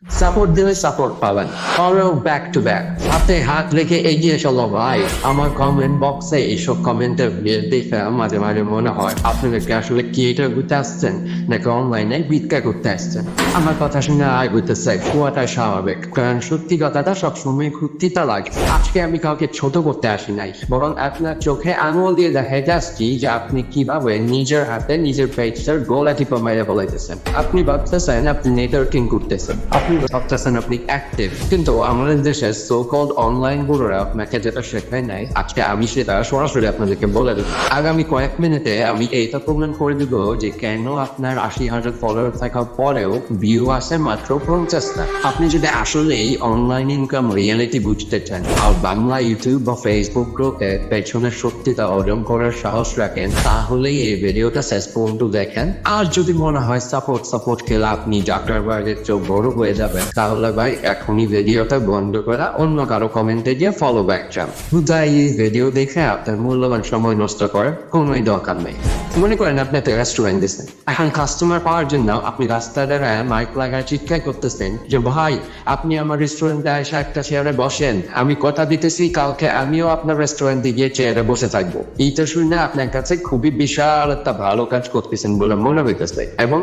Support দিলে support পাবেন, follow back to back, হাতে হাত রেখে এগিয়ে চলো ভাই। আমার কমেন্ট বক্সে এইসব কমেন্টের দেখে মাঝে মাঝে মনে হয় আপনাদেরকে আসলে ক্রিয়েটর করতে আসছেন নাকি অনলাইনে ভিক্ষা করতে আসছেন। আমার কথা শুনে আয় করতেছে কুয়াটা স্বাভাবিক, কারণ সত্যি কথাটা সবসময় তিতা লাগে। আজকে আমি কাউকে ছোট করতে আসি নাই, বরং আপনার চোখে আঙুল দিয়ে দেখাইতে আসছি যে আপনি কিভাবে নিজের হাতে নিজের পেজটার গোলা টিপা মেরে বলাইতেছেন। আপনি ভাবতেছেন আপনি নেটওয়ার্কিং করতেছেন, আপনি ভাবতেছেন আপনি অ্যাক্টিভ, কিন্তু আমাদের দেশের সো কল্ড অনলাইন গুরুরা আপনাকে যেটা শেখায় নাই, আজকে আমি সেটা সরাসরি আপনাদেরকে বলে দেবো। আগামী কয়েক মিনিটে আমি এইটা প্রমাণ করে দিব যে কেন আপনার 80,000 ফলোয়ার থাকার পরেও ভিউ আসে মাত্র 50টা। আপনি যদি আসলেই অনলাইন ইনকাম রিয়েলিটি বুঝতে চান আর বাংলা ইউটিউব বা ফেসবুক গ্রুপে পেছনের সত্যিটা অর্জন করার সাহস রাখেন, তাহলেই এই ভিডিওটা শেষ পর্যন্ত দেখেন। আর যদি মনে হয় সাপোর্ট খেলে আপনি জাকারবার্গের চোখ বড় হয়ে যাবেন, তাহলে ভাই এখনই ভিডিওটা বন্ধ করা অন্য কারো কমেন্টে গিয়ে ফলো ব্যাক চান। হুদাই এই ভিডিও দেখে আপনার মূল্যবান সময় নষ্ট করার কোনোই দরকার নেই। মনে করেন আপনি একটা রেস্টুরেন্ট দিচ্ছেন, এখন কাস্টমার পাওয়ার জন্য আপনি রাস্তায় দাঁড়ায় মাইক লাগায় চিৎকার করতেছেন যে ভাই আপনি আমার রেস্টুরেন্টে এসে একটা চেয়ারে বসেন, আমি কথা দিতেছি কালকে আমিও আপনার রেস্টুরেন্টে গিয়ে চেয়ারে বসে থাকবো। এইটা শুনে আপনার কাছে খুবই বিশাল একটা ভালো কাজ করতেছেন বলে মনে হইতেছে, এবং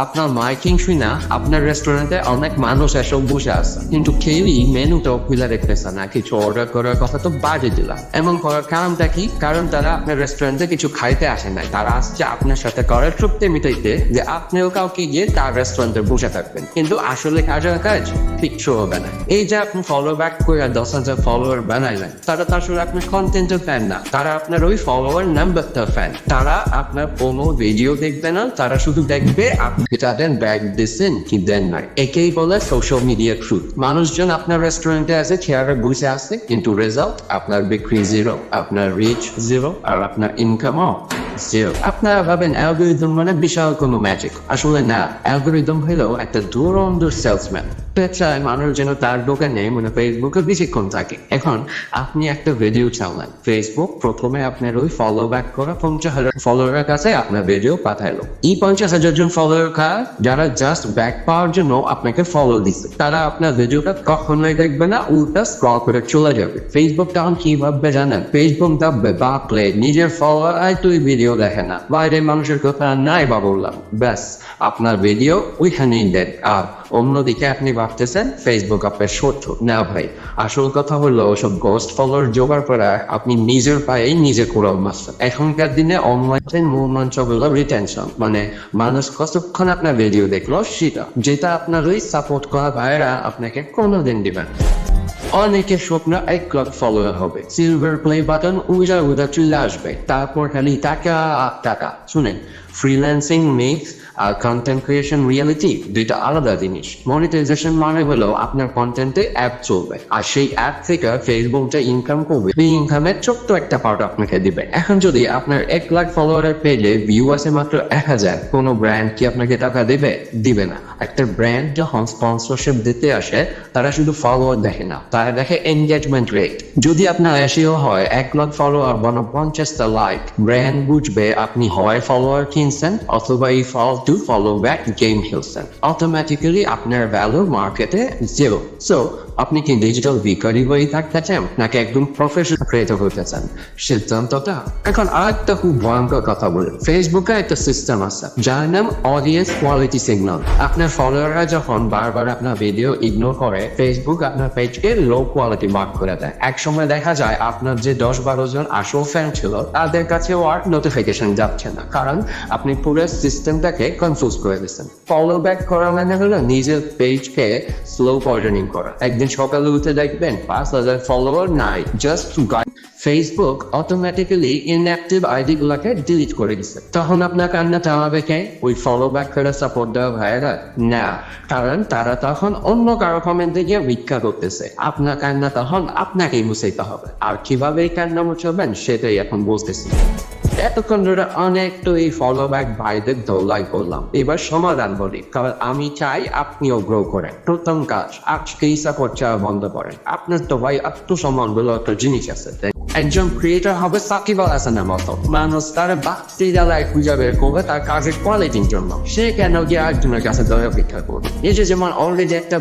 আপনার মাইকিং শুনে আপনার রেস্টুরেন্টে অনেক মানুষ এসব বসে আছে, কিন্তু কেউই মেনুটাও খুলে দেখতেছে না, কিছু অর্ডার করার কথা তো বাজে দিলাম। এমন করার কারণটা কি? কারণ তারা আপনার রেস্টুরেন্টে কিছু খাইতে আসে নাই, তারা আসছে আপনার সাথে করার তৃপ্তি মিটাইতে যে আপনিও কাউকে গিয়ে তার রেস্টুরেন্টে বসে থাকবেন, কিন্তু আসলে কাজের কাজ কিচ্ছু হবে না। এই যে আপনি ফলো ব্যাক করে 10,000 ফলোয়ার বানাইলেন, তারা তো আসলে আপনার কন্টেন্টের ফ্যান না, তারা আপনার ওই ফলোয়ার নাম্বারটা ফ্যান। তারা আপনার কোনো ভিডিও দেখবে না, তারা শুধু দেখবে আপনি তাদের ব্যাগ দিচ্ছেন কি দেন নাই। একেই বলে সোশ্যাল মিডিয়া ট্রুথ। মানুষজন আপনার রেস্টুরেন্টে আসে, চেয়ারে বসে আসে, কিন্তু রেজাল্ট আপনার বিক্রি জিরো, আপনার রিচ জিরো, আর আপনার ইনকামও জিরো। আপনারা ভাবেন অ্যালগরিদম মানে বিশাল কোনো ম্যাজিক, আসলে না। অ্যালগরিদম হলো একটা ধুরন্ধর সেলসম্যান, চায় মানুষ যেন তার দোকানে মানে ফেসবুকে বেশিক্ষণ থাকে। এখন আপনি একটা ভিডিও চালান, ফেসবুক প্রথমে আপনার ওই ফলো ব্যাক করা 50,000 ফলোয়ারের কাছে আপনার ভিডিও পাঠাইলো। এই 50,000 জন ফলোয়ার যারা জাস্ট ব্যাক পাওয়ার জন্য আপনাকে ফলো দিচ্ছে, তারা আপনার ভিডিওটা কখনোই দেখবে না, উল্টা স্ক্রল করে চলে যাবে। ফেসবুক তখন কি ভাববে জানেন? ফেসবুক ভাববে বাপরে নিজের ফলোয়ার তুই ভিডিও দেখে না, বাইরের মানুষের কথা নাই বা বললাম, ব্যাস আপনার ভিডিও ওইখানেই দেন। আর অন্যদিকে আপনি ভাবতেছেন ফেসবুক আপনার শত্রু। না ভাই, আসল কথা হলো ওসব গোস্ট ফলোয়ার জোগাড় করা আপনি নিজের পায়ে নিজে কোরাল মারছেন। এখনকার দিনে অনলাইন মূল মন্ত্র হলো রিটেনশন, মানে মানুষ কতক্ষণ আপনার ভিডিও দেখলো সেটা, যেটা আপনার ওই সাপোর্ট করা ভাইরা আপনাকে কোনোদিন দিবেন। অনেকের স্বপ্ন 1 লাখ ফলোয়ার হবে, সিলভার প্লে বাটন উড়া চলে আসবে, তারপর খালি টাকা আর টাকা। শুনেন, ফ্রিল্যান্সিং মিক্স আর কন্টেন্ট ক্রিয়েশন রিয়েলিটি দুইটা আলাদা জিনিস। মনিটাইজেশন মানে হলো আপনার কন্টেন্টে অ্যাপ চলবে, আর সেই অ্যাপ থেকে ফেসবুকটা ইনকাম করবে, এই ইনকামের ছোট্ট একটা পার্ট আপনাকে দিবে। এখন যদি আপনার 1 লাখ ফলোয়ারের পেজে ভিউ আছে মাত্র 1,000, কোনো ব্র্যান্ড কি আপনাকে টাকা দিবে না। একটা ব্র্যান্ড যখন স্পন্সরশিপ দিতে আসে, তারা শুধু ফলোয়ার দেখে না, তারা দেখে এনগেজমেন্ট রেট। যদি আপনার এসিও হয় 1 লাখ ফলোয়ার বনাম 50টা লাইক, ব্র্যান্ড বুঝবে আপনি হয় ফলোয়ার কিনছেন অথবা এই ফলো ব্যাক গেম খেলছেন। অটোমেটিক্যালি আপনার ভ্যালু মার্কেটে জিরো। সো আপনি কি ডিজিটাল ভিখারি হয়ে থাকতে চান নাকি একদম প্রফেশনাল ক্রিয়েটর হতে চান? সিদ্ধান্তটা। এখন আরেকটা খুব ভয়ঙ্কর কথা বলি, ফেসবুকে একটা সিস্টেম আছে যার নাম অডিয়েন্স কোয়ালিটি সিগন্যাল। আপনার ফলোয়াররা যখন বারবার আপনার ভিডিও ইগনোর করে, ফেসবুক আপনার পেজকে লো কোয়ালিটি মার্ক করে দেয়। এক সময় দেখা যায় আপনার যে 10-12 জন আসল ফ্যান ছিল, তাদের কাছেও আর নোটিফিকেশন যাচ্ছে না, কারণ আপনি পুরো সিস্টেমটাকে কনফিউজ করে দিচ্ছেন। ফলো ব্যাক করা মানে হলো নিজের পেজকে স্লো পয়জনিং করা। একদিন সকালে উঠে দেখবেন 5,000 ফলোয়ার নাই, just Facebook automatically inactive ID গুলাকে ডিলিট করে দিচ্ছে। তখন আপনার কান্না থামাবে কে? ওই ফলো ব্যাক করে সাপোর্ট দেওয়া ভাইরা না, কারণ তারা তখন অন্য কারো কমেন্টে গিয়ে ভিক্ষা করতেছে। আপনার কান্না তখন আপনাকেই মুছাইতে হবে, আর কিভাবে এই কান্না মুছাবেন সেটাই এখন বুঝতেছি। এতক্ষণ ধরে অনেক তো এই ফলো ব্যাক ভাইদের দৌলাই করলাম, এবার সমাধান বলি, কারণ আমি চাই আপনিও গ্রো করেন। প্রথম কাজ, আজকেই সাপোর্ট চাওয়া বন্ধ করেন। আপনার তো ভাই আত্মসম্মান বলে একটা জিনিস আছে, তাই একজন ক্রিয়েটর হবে সাকিব আল হাসানের মতো, মানুষ তার বাড়তি জ্বালায় খুঁজে বের করবে তার কাজের কোয়ালিটির জন্য। সে কেন গিয়ে আরেকজনের কাছে দয়া অপেক্ষা করবে? এই যে যেমন অলরেডি একটা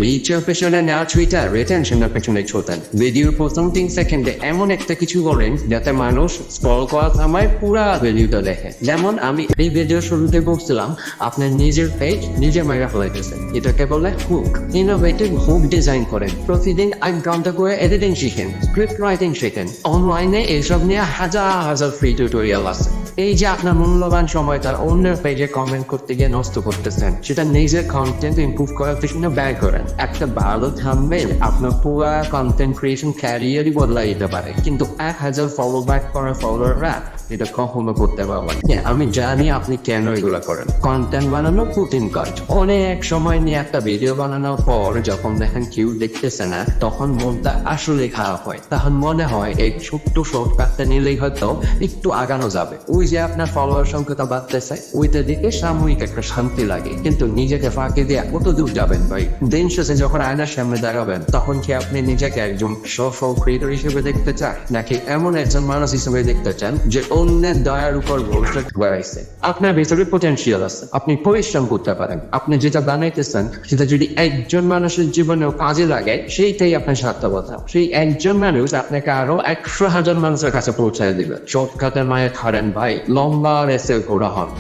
রিচের পেছনে নেওয়া টুইটার রিটেনশনের পেছনে ছোটেন, ভিডিওর প্রথম 3 সেকেন্ডে এমন একটা কিছু করেন যাতে মানুষ স্ক্রল করার সময় পুরা ভিডিওটা দেখে। যেমন আমি এই ভিডিও শুরুতে বলছিলাম, আপনার নিজের পেজ নিজে মেরা ফেলাইতেছেন, এটাকে বলে হুক। ইনোভেটিভ হুক ডিজাইন করেন, প্রতিদিন 1 ঘন্টা করে এডিটিং শিখেন, স্ক্রিপ্ট রাইটিং শেখেন। অনলাইনে এসব নিয়ে হাজার হাজার ফ্রি টিউটোরিয়াল আছে। এই যে আপনার মূল্যবান সময়টা অন্যের পেজে কমেন্ট করতে গিয়ে নষ্ট করতেছেন, সেটা নিজের কন্টেন্ট ইমপ্রুভ করার পিছনে ব্যয় করেন। একটা ভালো থাম্বনেইল আপনার পুরো কন্টেন্ট ক্রিয়েশন ক্যারিয়ারই বদলাই দিতে পারে, কিন্তু 1000 ফলো ব্যাক করা ফলোয়াররা এটা কখনো করতে পারবেন। আমি জানি আপনি কেন এগুলো করেন। কন্টেন্ট বানানো কঠিন কাজ। অনেক সময় নিয়ে একটা ভিডিও বানানোর পর যখন দেখেন কেউ দেখতেছে না, তখন মনটা আসলে খারাপ হয়। তখন মনে হয় এই ছোট্ট শর্টকাটটা নিলেই হয়তো একটু আগানো যাবে। ওই যে আপনার ফলোয়ার সংখ্যাটা বাড়তেছে, ওইটা দিকে সাময়িক একটা শান্তি লাগে, কিন্তু নিজেকে ফাঁকি দিয়ে কত দূর যাবেন ভাই? দিন শেষে যখন আয়নার সামনে দাঁড়াবেন, তখন কি আপনি নিজেকে একজন সফল ক্রিয়েটর হিসেবে দেখতে চান, নাকি এমন একজন মানুষ হিসেবে দেখতে চান যে অন্যের দয়ার উপর ভরসা বাড়াইছে? আপনার ভেতরে পোটেনশিয়াল আছে, আপনি পরিশ্রম করতে পারেন। আপনি যেটা বানাইতেছেন সেটা যদি একজন মানুষের জীবনেও কাজে লাগে, সেইটাই আপনার সার্থকতা। সেই একজন মানুষ আপনাকে আরো 100,000 মানুষের কাছে পৌঁছায় দিবে। শর্টকাটের মায়ের খারেন ভাই, লম্বা রেসে ঘোরা হন।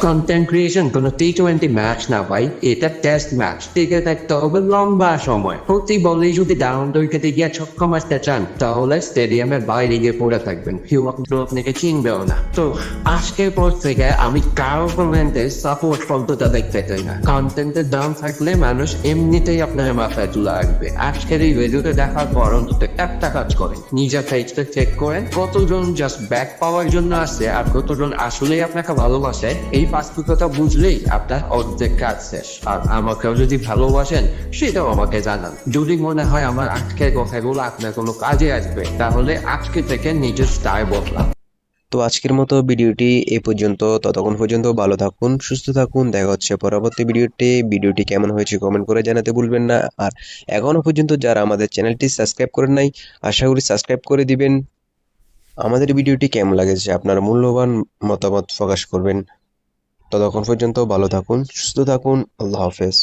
কন্টেন্ট ক্রিয়েশন কোনো টি-20 ম্যাচ না ভাই, এটা টেস্ট ম্যাচ। টিকে থাকতে হবে লম্বা সময়। প্রতি বলেই যদি ডাউন উইকেটে গিয়ে ছক্কা মারতে চান, তাহলে স্টেডিয়ামের বাইরে গিয়ে পড়ে থাকবেন, কেউ আপনাকে চিনবেও না। তো আজকের পর থেকে আমি কারো কমেন্টে সাপোর্ট শব্দটা দেখতে চাই না। কন্টেন্টের দাম থাকলে মানুষ এমনিতেই আপনার মাথায় তুলে আসবে। আজকের এই ভিডিওটা দেখার পর অন্তত একটা কাজ করেন, নিজের পেজটা চেক করেন, কতজন জাস্ট ব্যাক পাওয়ার জন্য আসছে আর কতজন আসলেই আপনাকে ভালোবাসে। এই বাস্তবতা বুঝলেই আপনার অর্ধেক কাজ শেষ। আর আমাকেও যদি ভালোবাসেন, সেটাও আমাকে জানান। যদি মনে হয় আমার আজকের কথাগুলো আপনার কোনো কাজে আসবে, তাহলে আজকে থেকে নিজের স্টাইল বদলান। তো আজকের মতো ভিডিওটি এই পর্যন্ত। ততক্ষণ পর্যন্ত ভালো থাকুন, সুস্থ থাকুন। দেখা হচ্ছে পরবর্তী ভিডিওতে। ভিডিওটি কেমন হয়েছে কমেন্ট করে জানাতে ভুলবেন না। আর এখনো পর্যন্ত যারা আমাদের চ্যানেলটি সাবস্ক্রাইব করেন নাই, আশা করি সাবস্ক্রাইব করে দিবেন। আমাদের ভিডিওটি কেমন লাগেছে আপনার মূল্যবান মতামত প্রকাশ করবেন। ততক্ষণ পর্যন্ত ভালো থাকুন, সুস্থ থাকুন। আল্লাহ হাফেজ।